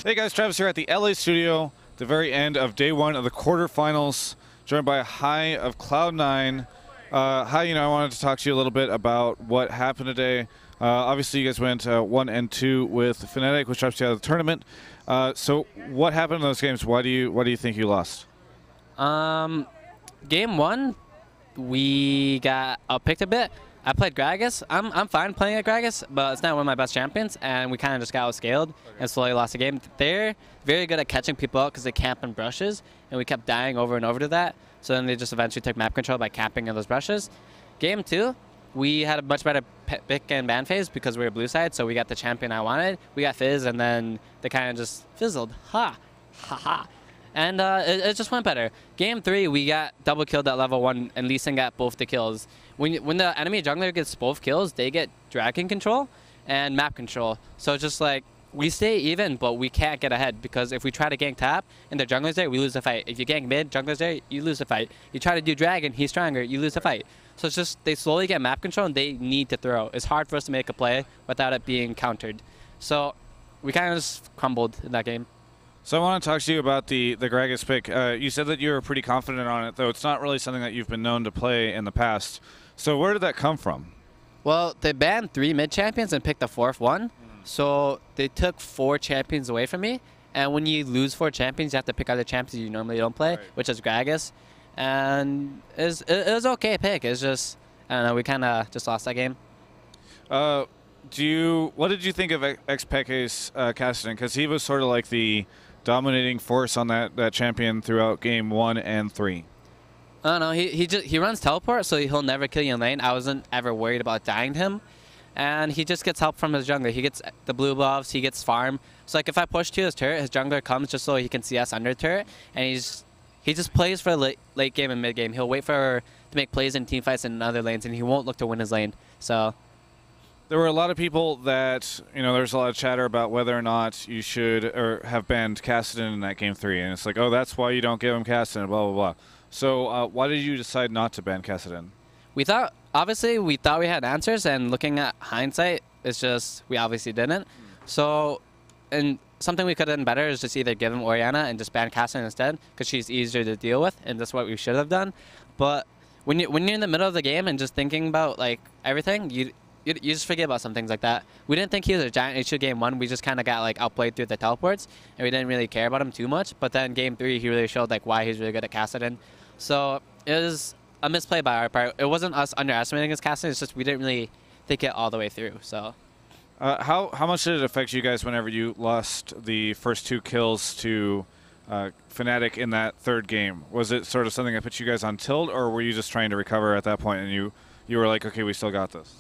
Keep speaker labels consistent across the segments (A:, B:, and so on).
A: Hey guys, Travis here at the LA studio, the very end of day one of the quarterfinals, joined by a High of Cloud9. Hi, I wanted to talk to you a little bit about what happened today. Obviously, you guys went 1 and 2 with Fnatic, which drops you out of the tournament. So, what happened in those games? Why do you think you lost?
B: Game one, we got outpicked a bit. I played Gragas. I'm fine playing at Gragas, but it's not one of my best champions, and we kind of just got outscaled and slowly lost the game. They're very good at catching people out because they camp in brushes, and we kept dying over and over to that. So then they just eventually took map control by camping in those brushes. Game two, we had a much better pick and ban phase because we were blue side, so we got the champion I wanted. We got Fizz, and then they kind of just fizzled. Ha! Ha ha! And it just went better. Game three, we got double killed at level 1, and Lee Sin got both the kills. When the enemy jungler gets both kills, they get dragon control and map control. So it's just like, we stay even, but we can't get ahead, because if we try to gank top and their jungler's there, we lose the fight. If you gank mid, jungler's there, you lose the fight. You try to do dragon, he's stronger, you lose the fight. So it's just, they slowly get map control and they need to throw. It's hard for us to make a play without it being countered. So we kind of just crumbled in that game.
A: So I want to talk to you about the Gragas pick. You said that you were pretty confident on it, though it's not really something that you've been known to play in the past. So where did that come from?
B: Well, they banned 3 mid champions and picked the 4th one. So they took 4 champions away from me. And when you lose 4 champions, you have to pick other champions you normally don't play, which is Gragas. And it was okay pick. It's just, I don't know, we kind of just lost that game.
A: What did you think of Xpeke's casting? Because he was sort of like the dominating force on that champion throughout game 1 and 3.
B: I don't know. He runs teleport, so he'll never kill you in lane. I wasn't ever worried about dying to him, and he just gets help from his jungler. He gets the blue buffs. He gets farm. So like if I push to his turret, his jungler comes just so he can see us under turret, and he just plays for late game and mid game. He'll wait to make plays in team fights in other lanes, and he won't look to win his lane. So.
A: There were a lot of people that, there's a lot of chatter about whether or not you should or have banned Kassadin in that game 3. And it's like, oh, that's why you don't give him Kassadin, blah, blah, blah. So why did you decide not to ban Kassadin?
B: Obviously, we thought we had answers, and looking at hindsight, it's just, we obviously didn't. So, and something we could have done better is just either give him Orianna and just ban Kassadin instead, because she's easier to deal with, and that's what we should have done. But when you're in the middle of the game and just thinking about, like, everything, you just forget about some things like that. We didn't think he was a giant issue game 1. We just kind of got like outplayed through the teleports, and we didn't really care about him too much. But then game 3, he really showed like why he's really good at Kassadin. So it was a misplay by our part. It wasn't us underestimating his Kassadin. It's just we didn't really think it all the way through. So
A: how much did it affect you guys whenever you lost the first 2 kills to Fnatic in that 3rd game? Was it sort of something that put you guys on tilt, or were you just trying to recover at that point and you were like, okay, we still got this?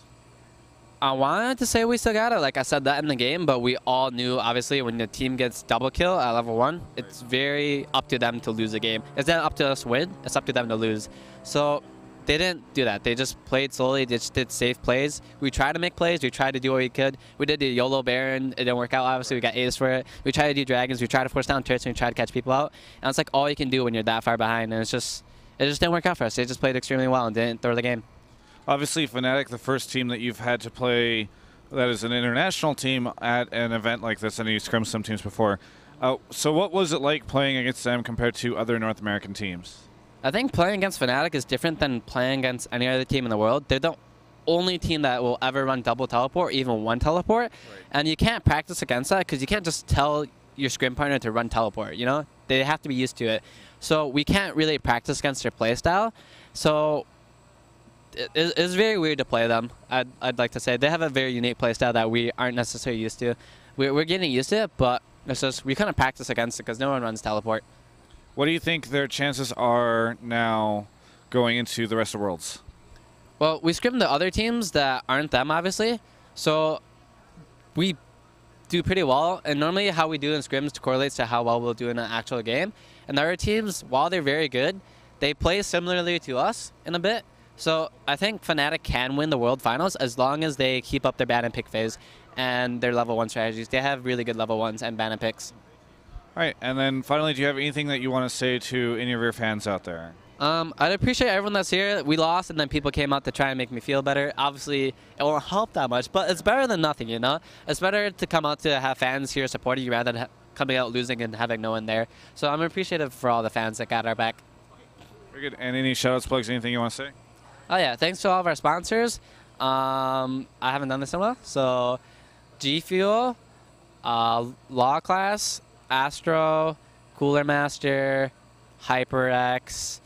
B: I wanted to say we still got it, like I said that in the game, but we all knew, obviously, when the team gets double kill at level 1, it's very up to them to lose the game. It's not up to us to win, it's up to them to lose. So they didn't do that. They just played slowly, they just did safe plays. We tried to make plays, we tried to do what we could. We did the YOLO Baron, it didn't work out, obviously, we got Ace for it. We tried to do dragons, we tried to force down turrets, and we tried to catch people out. And it's like all you can do when you're that far behind, and it just didn't work out for us. They just played extremely well and didn't throw the game.
A: Obviously, Fnatic, the first team that you've had to play that is an international team at an event like this, and you scrimmed some teams before. So what was it like playing against them compared to other North American teams?
B: I think playing against Fnatic is different than playing against any other team in the world. They're the only team that will ever run double teleport, or even 1 teleport. Right. And you can't practice against that because you can't just tell your scrim partner to run teleport, They have to be used to it. So we can't really practice against their playstyle. So it's very weird to play them, I'd like to say. They have a very unique playstyle that we aren't necessarily used to. We're getting used to it, but it's just we kind of practice against it because no one runs teleport.
A: What do you think their chances are now going into the rest of Worlds?
B: Well, we scrimmed the other teams that aren't them, obviously. So we do pretty well, and normally how we do in scrims correlates to how well we'll do in an actual game. And the other teams, while they're very good, they play similarly to us in a bit. So I think Fnatic can win the World Finals as long as they keep up their ban and pick phase and their level 1 strategies. They have really good level 1s and ban and picks.
A: All right, and then finally, do you have anything that you want to say to any of your fans out there?
B: I'd appreciate everyone that's here. We lost, and then people came out to try and make me feel better. Obviously, it won't help that much, but it's better than nothing, It's better to come out to have fans here supporting you rather than coming out losing and having no one there. So I'm appreciative for all the fans that got our back.
A: Very good. And any shout-outs, plugs, anything you want to say?
B: Oh yeah, thanks to all of our sponsors. I haven't done this in a while. So G Fuel, Law Class, Astro, Cooler Master, HyperX,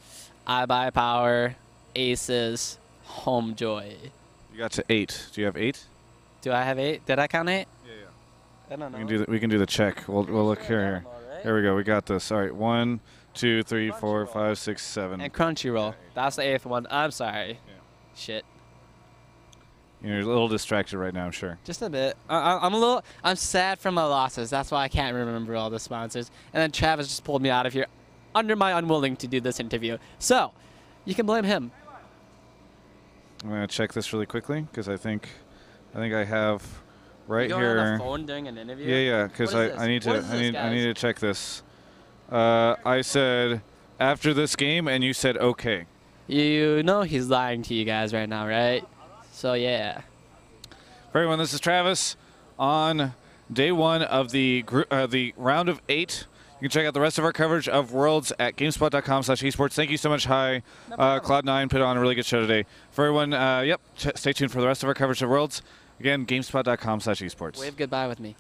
B: iBuyPower, Aces, Homejoy.
A: You got to 8. Do you have 8?
B: Do I have 8? Did I count 8?
A: Yeah.
B: I don't know.
A: We can do the check. We'll look here. Here we go. We got this. All right. 1, 2, 3, 4, 5, 6, 7.
B: And Crunchyroll. That's the 8th one. I'm sorry.
A: Yeah.
B: Shit.
A: You're a little distracted right now, I'm sure.
B: Just a bit. I'm sad from my losses. That's why I can't remember all the sponsors. And then Travis just pulled me out of here under my unwilling to do this interview. So, you can blame him.
A: I'm gonna check this really quickly because I think I have right
B: You're
A: here.
B: on the phone during an interview?
A: Yeah, because I need to check this. I said after this game, and you said okay.
B: You know he's lying to you guys right now, right? So yeah.
A: For everyone, this is Travis on day 1 of the round of 8. You can check out the rest of our coverage of Worlds at GameSpot.com/esports. Thank you so much, Hi. Cloud9 put on a really good show today. For everyone, stay tuned for the rest of our coverage of Worlds. Again, GameSpot.com/esports.
B: Wave goodbye with me.